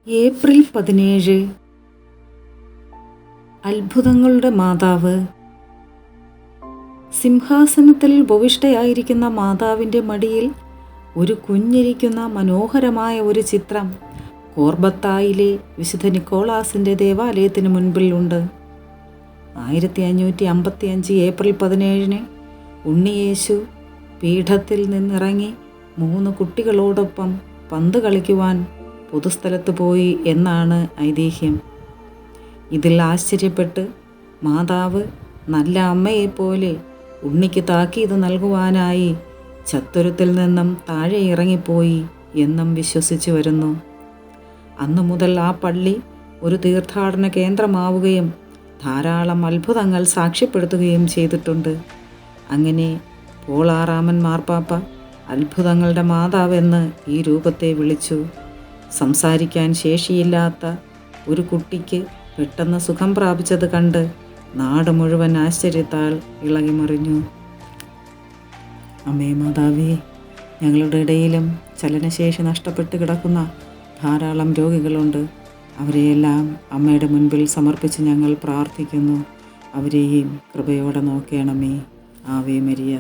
April 17 അത്ഭുതങ്ങളുടെ മാതാവ്. സിംഹാസനത്തിൽ ഉപവിഷ്ടയായിരിക്കുന്ന മാതാവിൻ്റെ മടിയിൽ ഒരു കുഞ്ഞിരിക്കുന്ന മനോഹരമായ ഒരു ചിത്രം കോർബത്തായിലെ വിശുദ്ധ നിക്കോളാസിൻ്റെ ദേവാലയത്തിന് മുൻപിൽ ഉണ്ട്. 1555 ഏപ്രിൽ 17 ഉണ്ണിയേശു പീഠത്തിൽ നിന്നിറങ്ങി 3 കുട്ടികളോടൊപ്പം പന്ത് കളിക്കുവാൻ പൊതുസ്ഥലത്ത് പോയി എന്നാണ് ഐതിഹ്യം. ഇതിൽ ആശ്ചര്യപ്പെട്ട് മാതാവ് നല്ല അമ്മയെപ്പോലെ ഉണ്ണിക്ക് താക്കീത് നൽകുവാനായി ചത്തുരത്തിൽ നിന്നും താഴെ ഇറങ്ങിപ്പോയി എന്നും വിശ്വസിച്ചു വരുന്നു. അന്നു മുതൽ ആ പള്ളി ഒരു തീർത്ഥാടന കേന്ദ്രമാവുകയും ധാരാളം അത്ഭുതങ്ങൾ സാക്ഷ്യപ്പെടുത്തുകയും ചെയ്തിട്ടുണ്ട്. അങ്ങനെ പോൾ 6 മാർപ്പാപ്പ അത്ഭുതങ്ങളുടെ മാതാവെന്ന് ഈ രൂപത്തെ വിളിച്ചു. സംസാരിക്കാൻ ശേഷിയില്ലാത്ത ഒരു കുട്ടിക്ക് പെട്ടെന്ന് സുഖം പ്രാപിച്ചത് കണ്ട് നാട് മുഴുവൻ ആശ്ചര്യത്താൽ ഇളകിമറിഞ്ഞു. അമ്മേ മാതാവേ, ഞങ്ങളുടെ ഇടയിലും ചലനശേഷി നഷ്ടപ്പെട്ട് കിടക്കുന്ന ധാരാളം രോഗികളുണ്ട്. അവരെയെല്ലാം അമ്മയുടെ മുൻപിൽ സമർപ്പിച്ച് ഞങ്ങൾ പ്രാർത്ഥിക്കുന്നു. അവരെയും കൃപയോടെ നോക്കണമേ. Ave Maria.